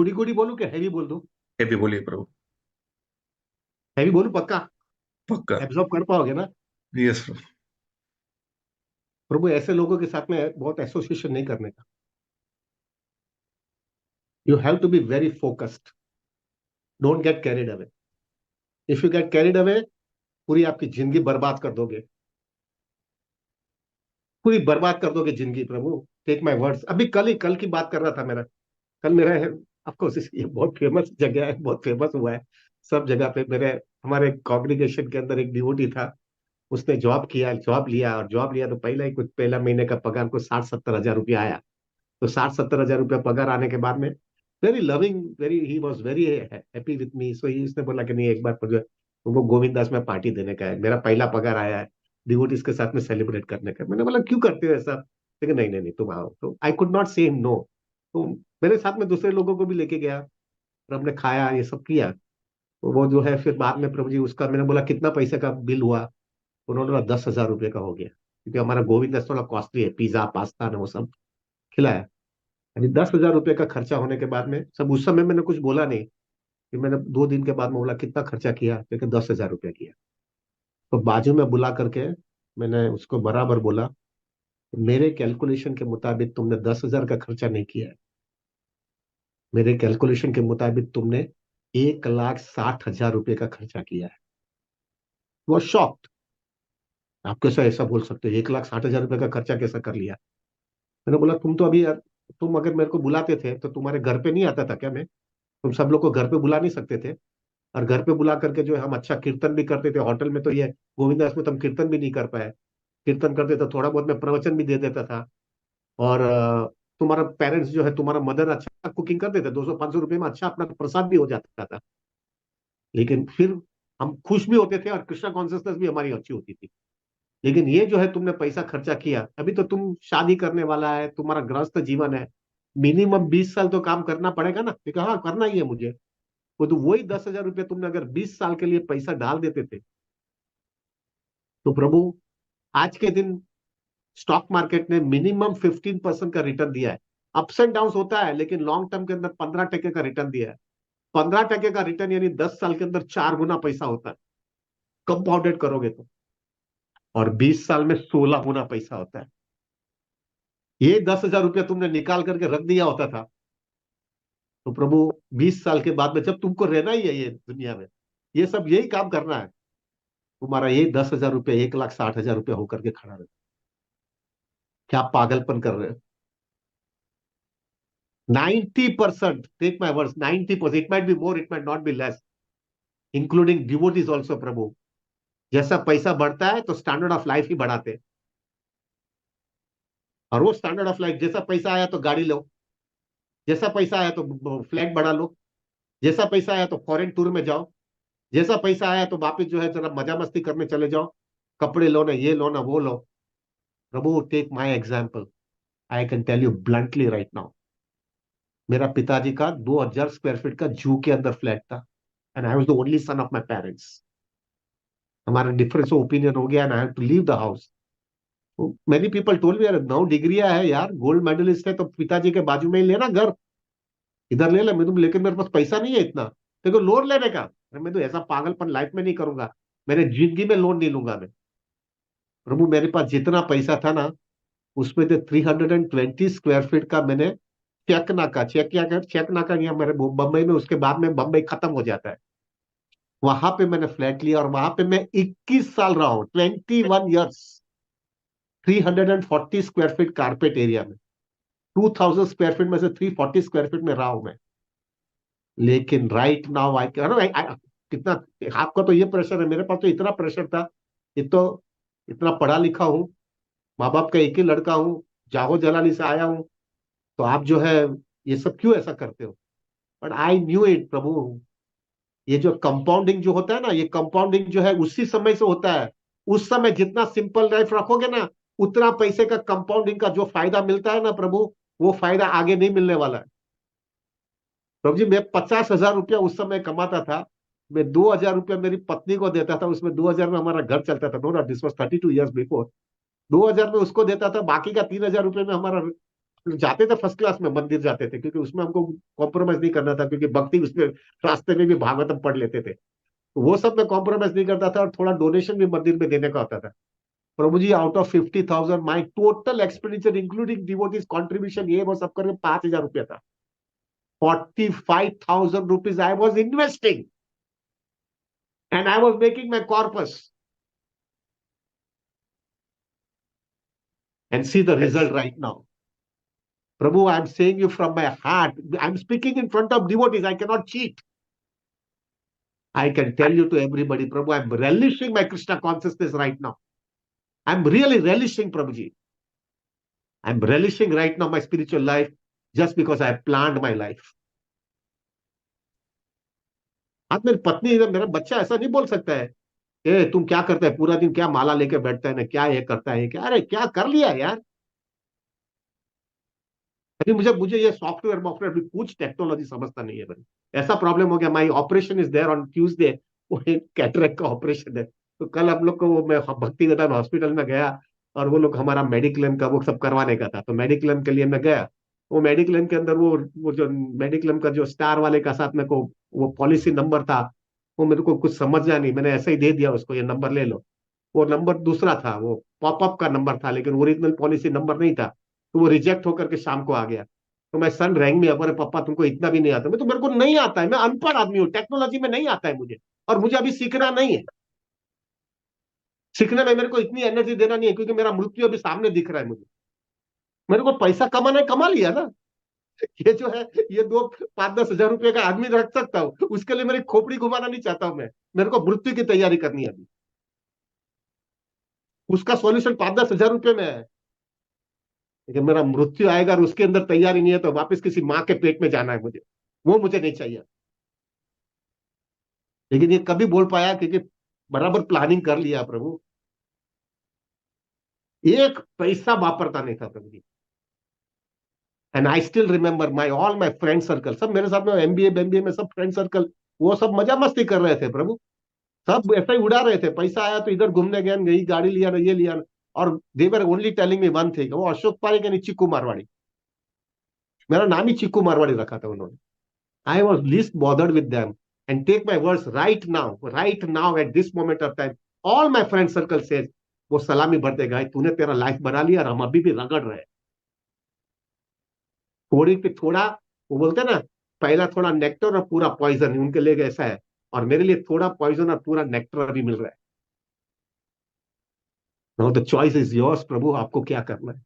कुड़ी कुड़ी बोलूं कि हैवी बोल दूं? हैवी बोलिए प्रभु। हैवी बोलूं पक्का? पक्का। एब्जॉर्ब कर पाओगे ना? यस प्रभु। प्रभु, ऐसे लोगों के साथ में बहुत एसोसिएशन नहीं करने का। You have to be very focused. Don't get carried away. If you get carried away, पूरी आपकी जिंदगी बर्बाद कर दोगे। पूरी बर्बाद कर दोगे जिंदगी प्रभु। Take my words. अभी कल की बात कर रहा था मेरा। कल मेरा है। ऑफकोर्स ये बहुत फेमस जगह है, बहुत फेमस हुआ है सब जगह पे। मेरे हमारे कॉन्ग्रीगेशन के अंदर एक डिवोटी था। उसने जॉब किया, जॉब लिया, और जॉब लिया तो पहला महीने का पगार को 60-70 हजार रुपया आया। तो 60-70 हजार रुपया पगार आने के बाद में very loving, very he was very happy with me. So he उसने बोला कि नहीं, एक बार मुझे तुमको गोविंद दास में पार्टी देने का है, मेरा पहला पगार आया है, डिवोटीज के साथ में सेलिब्रेट करने का। मैंने बोला क्यों करते हो ऐसा? लेकिन नहीं नहीं नहीं, तुम आओ। तो आई कुड नॉट से नो। तो मेरे साथ में दूसरे लोगों को भी लेके गया, और हमने खाया, ये सब किया। तो वो जो है, फिर बाद में प्रभु जी उसका, मैंने बोला कितना पैसे का बिल हुआ? उन्होंने बोला 10 हजार रुपये का हो गया, क्योंकि हमारा गोविंद दास थोड़ा कॉस्टली है, पिज्जा पास्ता ने वो सब खिलाया। यानी 10 हजार रुपये का खर्चा होने के बाद में सब, उस समय मैंने कुछ बोला नहीं। फिर मैंने 2 दिन के बाद में बोला कितना खर्चा किया, क्योंकि 10 हजार रुपया किया। तो बाजू में बुला करके मैंने उसको बराबर बोला, मेरे कैलकुलेशन के मुताबिक तुमने 10 हजार का खर्चा नहीं किया है। मेरे कैलकुलेशन के मुताबिक तुमने 1,60,000 रुपये का खर्चा किया है। वो शॉक्ड। आप कैसे ऐसा बोल सकते हो, 1,60,000 रुपये का खर्चा कैसा कर लिया? मैंने बोला तुम तो अभी, तुम अगर मेरे को बुलाते थे तो तुम्हारे घर पे नहीं आता था क्या मैं? तुम सब लोग को घर पे बुला नहीं सकते थे? और घर पे बुला करके जो है, हम अच्छा कीर्तन भी करते थे होटल में, तो ये गोविंदास में तो हम कीर्तन भी नहीं कर पाए। कीर्तन करते तो थोड़ा बहुत मैं प्रवचन भी दे देता था। और तुम्हारा पेरेंट्स जो है, तुम्हारा मदर अच्छा कुकिंग कर देते, 200-500 रुपये में अच्छा अपना प्रसाद भी हो जाता था। लेकिन फिर हम खुश भी होते थे, और कृष्णा कॉन्सियसनेस भी हमारी अच्छी होती थी। लेकिन ये जो है, तुमने पैसा खर्चा किया, अभी तो तुम शादी करने वाला है, तुम्हारा गृहस्थ जीवन है, मिनिमम 20 साल तो काम करना पड़ेगा ना। ठीक है, हाँ करना ही है मुझे। वो तो वही 10 हजार रुपये तुमने अगर 20 साल के लिए पैसा डाल देते थे, तो प्रभु आज के दिन स्टॉक मार्केट ने मिनिमम 15% का रिटर्न दिया है। अप्स एंड डाउन होता है, लेकिन लॉन्ग टर्म के अंदर 15% का रिटर्न दिया है। 15% का रिटर्न यानी 10 साल के अंदर 4 गुना पैसा होता है, कंपाउंडेड करोगे तो। और 20 साल में 16 गुना पैसा होता है। ये 10 हजार रुपया तुमने निकाल करके रख दिया होता था, तो प्रभु 20 साल के बाद में, जब तुमको रहना ही है ये दुनिया में, ये सब यही काम करना है, तुम्हारा ये 10 हजार रुपये 1,60,000 रुपया होकर के खड़ा रहे। क्या पागलपन कर रहे हो? 90%, take my words, 90%, it might be more, it might not be less, including devotees also प्रभु। जैसा पैसा बढ़ता है तो स्टैंडर्ड ऑफ लाइफ ही बढ़ाते हैं। और वो स्टैंडर्ड ऑफ लाइफ, जैसा पैसा आया तो गाड़ी लो, जैसा पैसा आया तो फ्लैट बढ़ा लो, जैसा पैसा आया तो फॉरेन टूर में जाओ, जैसा पैसा आया तो वापिस जो है जरा मजा मस्ती करने चले जाओ, कपड़े लो ना, ये लो ना, वो लो। प्रभु take my example. I can tell you bluntly right now, मेरा पिताजी का 2,000 स्क्वायर फीट का जू के अंदर फ्लैट था, and I was the only son of my parents. हमारा डिफरेंस ऑफ ओपिनियन हो गया, and I have to leave the house. Many people told me, यार 9 डिग्रियां है यार, गोल्ड मेडलिस्ट है, तो पिताजी के बाजू में ही लेना घर, इधर ले ले। मैं तुम, लेकिन मेरे पास पैसा नहीं है इतना, देखो लोन लेने का। अरे मैं तो ऐसा पागलपन लाइफ में नहीं करूंगा, मेरे जिंदगी में लोन नहीं लूंगा मैं। प्रभु मेरे पास जितना पैसा था ना, उसमें से 320 स्क्वायर फीट का मैंने चेक नाका नहीं मेरे बम्बई में, उसके बाद में बम्बई खत्म हो जाता है, वहां पे मैंने फ्लैट लिया, और वहां पे मैं 21 साल रहा हूं, 21 years. 340 square feet carpet area में, 2,000 स्क्वायर फीट में से 340 स्क्वायर फीट में रहा हूं मैं। लेकिन राइट नाउ कितना, आपका तो ये प्रेशर है, मेरे पास तो इतना प्रेशर था। ये तो इतना पढ़ा लिखा हूँ, माँ बाप का एक ही लड़का हूँ, जागो जलाली से आया हूँ, तो आप जो है ये सब क्यों ऐसा करते हो? बट आई न्यू इट प्रभु। ये जो कंपाउंडिंग जो होता है ना, ये कंपाउंडिंग जो है उसी समय से होता है। उस समय जितना सिंपल लाइफ रखोगे ना, उतना पैसे का कंपाउंडिंग का जो फायदा मिलता है ना प्रभु, वो फायदा आगे नहीं मिलने वाला है। प्रभु जी, मैं 50 हजार रुपया उस समय कमाता था, मैं 2 हजार रुपया मेरी पत्नी को देता था, उसमें 2 हजार में हमारा घर चलता था। No, this was 32 years before. 2 हजार में उसको देता था, बाकी का 3 हजार रुपये में हमारा जाते थे फर्स्ट क्लास में, मंदिर जाते थे, क्योंकि उसमें हमको कॉम्प्रोमाइज नहीं करना था, क्योंकि भक्ति उसमें रास्ते में भी भागवतम पढ़ लेते थे, तो वो सब में कॉम्प्रोमाइज नहीं करता था, और थोड़ा डोनेशन भी मंदिर में देने का होता था। प्रभु जी, out of 50,000 my total expenditure including devotees contribution ये वो सब करके 5,000 रुपया था। 45,000 rupees I was investing, and I was making my corpus, and see the result Yes. right now. Prabhu, I'm saying you from my heart. I'm speaking in front of devotees. I cannot cheat. I can tell you to everybody, Prabhu, I'm relishing my Krishna consciousness right now. I'm really relishing, Prabhuji. I'm relishing right now my spiritual life just because I have planned my life. आज मेरी पत्नी, मेरा बच्चा ऐसा नहीं बोल सकता है, ए तुम क्या करता है पूरा दिन, क्या माला लेके बैठता है ना, क्या ये करता है क्या, अरे क्या कर लिया यार। अभी मुझे मुझे ये सॉफ्टवेयर वॉफ्टवेयर भी कुछ टेक्नोलॉजी समझता नहीं है भाई। ऐसा प्रॉब्लम हो गया, my operation is there on Tuesday, वो कैटरेक्ट का ऑपरेशन है। तो कल हम लोग को वो, मैं भक्ति विदान हॉस्पिटल में गया, और वो लोग हमारा मेडिक्लेम का वो सब करवाने का था, तो मेडिक्लेम के लिए मैं गया। वो मेडिक्लेम के अंदर वो जो मेडिक्लेम का जो स्टार वाले का साथ में को वो पॉलिसी नंबर था, वो मेरे को कुछ समझा नहीं, मैंने ऐसे ही दे दिया उसको, ये नंबर ले लो। वो नंबर दूसरा था, वो पॉपअप का नंबर था, लेकिन ओरिजिनल पॉलिसी नंबर नहीं था। तो वो रिजेक्ट होकर के शाम को आ गया। तो मैं सन रैंक में, अरे पापा तुमको इतना भी नहीं आता, मैं तो, मेरे को नहीं आता है, मैं अनपढ़ आदमी हूँ, टेक्नोलॉजी में नहीं आता है मुझे, और मुझे अभी सीखना नहीं है। सीखने में मेरे को इतनी एनर्जी देना नहीं है, क्योंकि मेरा मृत्यु अभी सामने दिख रहा है मुझे। मेरे को पैसा कमाना है, कमा लिया ना। ये जो है, ये 2 5 10 हजार रुपये का आदमी रख सकता हूँ, उसके लिए मेरी खोपड़ी घुमाना नहीं चाहता हूँ मैं। मेरे को मृत्यु की तैयारी करनी है अभी, उसका सॉल्यूशन 5 10 हजार रुपये में है। लेकिन मेरा मृत्यु आएगा और उसके अंदर तैयारी नहीं है, तो वापस किसी माँ के पेट में जाना है मुझे, वो मुझे नहीं चाहिए। लेकिन ये कभी बोल पाया, क्योंकि बराबर प्लानिंग कर लिया प्रभु, एक पैसा वापरता नहीं था प्रभु जी। And I still remember my all my friend circle, सब मेरे साथ में एमबीए में सब फ्रेंड सर्कल, वो सब मजा मस्ती कर रहे थे प्रभु। सब ऐसा ही उड़ा रहे थे, पैसा आया तो इधर घूमने गए, यही गाड़ी लिया ना, ये लिया ना। और they were only telling me one thing, वो अशोक पारिक यानी चिक्कू मारवाड़ी, मेरा नाम ही चिक्कू मारवाड़ी रखा था उन्होंने। I was least bothered with them, and take my words, right now at this moment of time, all my friend circle says, वो सलामी भरते गए, तूने तेरा लाइफ बना लिया और हम अभी भी रगड़ रहे हैं। थोड़ी पे थोड़ा, वो बोलते हैं ना, पहला थोड़ा नेक्टर और पूरा पॉइजन, उनके लिए ऐसा है। और मेरे लिए थोड़ा पॉइजन और पूरा नेक्टर अभी मिल रहा है। Now the choice is yours प्रभु, आपको क्या करना है।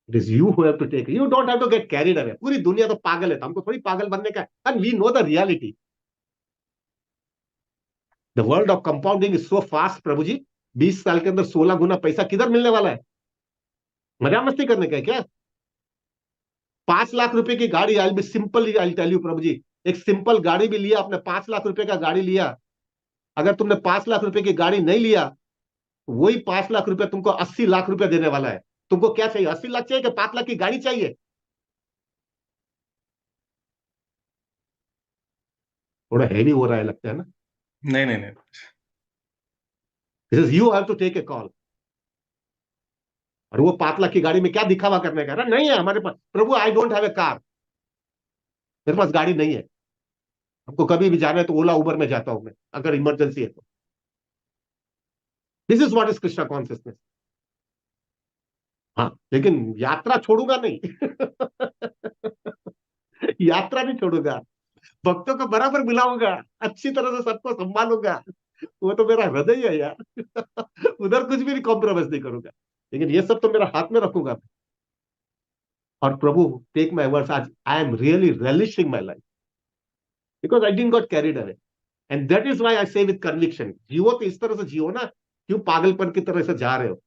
It is you who have to take, you don't have to get carried away. पूरी दुनिया तो पागल है, तो हमको थोड़ी पागल बनने का है, and we know the reality. The world of compounding is so fast प्रभु जी, 20 साल के अंदर 16 गुना पैसा किधर मिलने वाला है। मजा मस्ती करने का है क्या। 5 लाख रुपए की गाड़ी, I be simple, I tell you प्रभु जी, एक सिंपल गाड़ी भी लिया आपने, 5 लाख रुपए का गाड़ी लिया, अगर तुमने 5 लाख रुपए की गाड़ी नहीं लिया, वही 5 लाख रुपए तुमको 80 लाख रुपए देने वाला है। तुमको क्या चाहिए, 80 लाख चाहिए कि 5 लाख की गाड़ी चाहिए। थोड़ा हैवी हो रहा है लगता है ना। नहीं नहीं नहीं। This is you have to take a call. और वो 5 लाख की गाड़ी में क्या दिखावा करने का, नहीं है हमारे पास प्रभु, I don't have a car, मेरे पास गाड़ी नहीं है। हमको कभी भी जाना है तो ओला उबर में जाता हूं मैं, अगर इमरजेंसी है तो। This is what is Krishna consciousness. हाँ, लेकिन यात्रा छोड़ूंगा नहीं। यात्रा नहीं छोड़ूंगा, भक्तों को बराबर मिलाऊंगा, अच्छी तरह से सबको संभालूंगा, वो तो मेरा हृदय है यार। उधर कुछ भी नहीं, कॉम्प्रोमाइज नहीं करूंगा, लेकिन ये सब तो मेरा हाथ में रखूंगा। और प्रभु, टेक माई वर्ड्स, आज I am really relishing my life, because I didn't got carried away, and that is why I say with conviction, जियो तो इस तरह से जियो ना, क्यों पागलपन की तरह से जा रहे हो।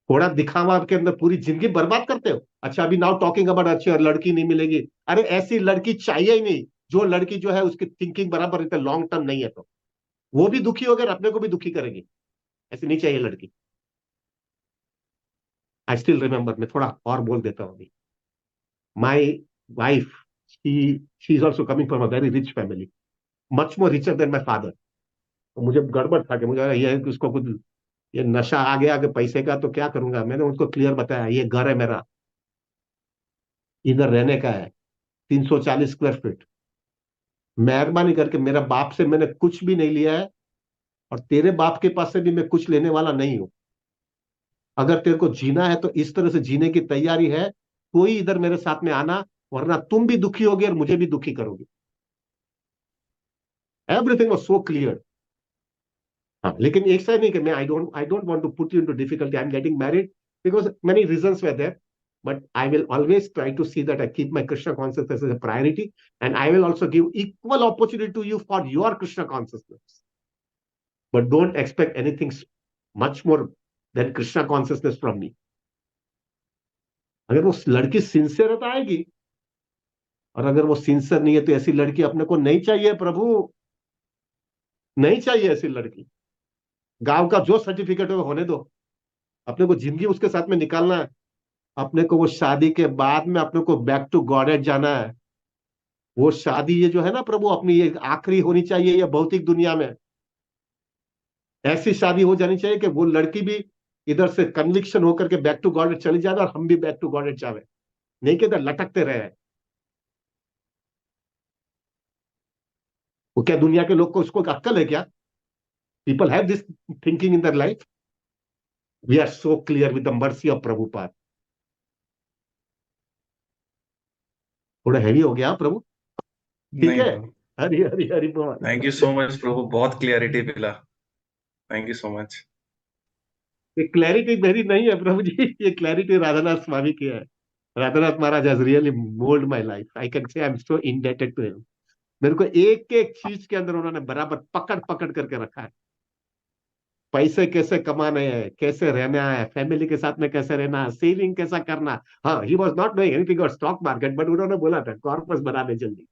थोड़ा दिखावा के अंदर पूरी जिंदगी बर्बाद करते हो। अच्छा, अभी नाउ टॉकिंग अबाउट, अच्छी और लड़की नहीं मिलेगी, अरे ऐसी लड़की चाहिए ही नहीं, जो लड़की जो है उसकी थिंकिंग बराबर रहती है, लॉन्ग टर्म नहीं है, तो वो भी दुखी होकर अपने को भी दुखी करेगी। ऐसी नहीं चाहिए लड़की। आई स्टिल रिमेंबर, मैं थोड़ा और बोल देता हूँ अभी। My wife, she is also coming from a very rich family, much more richer than my father. तो मुझे गड़बड़ था कि मुझे ये है कि उसको कुछ ये नशा आ गया आगे पैसे का तो क्या करूंगा। मैंने उनको क्लियर बताया, ये घर है मेरा, इधर रहने का है, 340 स्क्वायर फीट। मेहरबानी करके, मेरा बाप से मैंने कुछ भी नहीं लिया है, और तेरे बाप के पास से भी मैं कुछ लेने वाला नहीं हूं। अगर तेरे को जीना है तो इस तरह से जीने की तैयारी है, कोई इधर मेरे साथ में आना, वरना तुम भी दुखी होगे और मुझे भी दुखी करोगे। Everything was so clear. हाँ, लेकिन एक साइड नहीं कि मैं I don't want to put you into difficulty, I am getting married because many reasons were there, but I will always try to see that I keep my Krishna consciousness as a priority, and I will also give equal opportunity to you for your Krishna consciousness. But don't expect anything much more than Krishna consciousness from me. अगर वो लड़की sincere है तो आएगी, और अगर वो sincere नहीं है तो ऐसी लड़की अपने को नहीं चाहिए प्रभु। नहीं चाहिए ऐसी लड़की। गांव का जो सर्टिफिकेट है वो होने दो, अपने को जिंदगी उसके साथ में निकालना है। अपने को वो शादी के बाद में अपने को बैक टू गॉडेड जाना है। वो शादी ये जो है ना प्रभु, अपनी ये आखिरी होनी चाहिए ये भौतिक दुनिया में। ऐसी शादी हो जानी चाहिए कि वो लड़की भी इधर से कन्विक्शन होकर के बैक टू गॉडेड चली जाए और हम भी बैक टू गॉडेड जावे, नहीं कि इधर लटकते रहे। वो क्या दुनिया के लोग को उसको अक्ल है क्या? People have this thinking in their life. We are so clear with the mercy of Prabhupada. थोड़ा हैवी हो गया हाँ, प्रभु। ठीक नहीं है। प्रभु। हरि हरि हरि बोल। थैंक यू सो मच प्रभु, बहुत क्लियरिटी मिला। Thank you so much. ये क्लैरिटी मेरी नहीं है प्रभु जी, ये क्लैरिटी राधानाथ स्वामी की है। Radhanath Maharaj has really mould my life, I can say I am so indebted to him. मेरे को एक एक चीज के अंदर उन्होंने बराबर पकड़ पकड़ करके रखा है। पैसे कैसे कमाने हैं, कैसे रहना है, फैमिली के साथ में कैसे रहना है, सेविंग कैसा करना। हाँ, he was not doing anything और स्टॉक मार्केट, बट उन्होंने बोला था कॉर्पस बना दे जल्दी।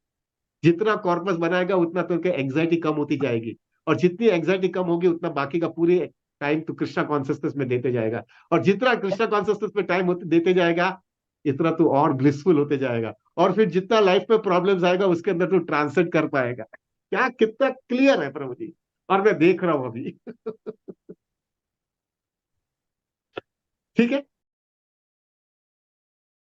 जितना कॉर्पस बनाएगा उतना तो एंग्जाइटी कम होती जाएगी, और जितनी एंग्जाइटी कम होगी उतना बाकी का पूरे टाइम तो कृष्णा कॉन्सियसनेस में देते जाएगा। और जितना कृष्णा कॉन्सियसनेस में टाइम देते जाएगा, इतना तो और ब्लिसफुल होते जाएगा। और फिर जितना लाइफ में प्रॉब्लम्स आएगा उसके अंदर तो ट्रांसेंड कर पाएगा। क्या कितना क्लियर है प्रभु जी, और मैं देख रहा हूं अभी। ठीक है।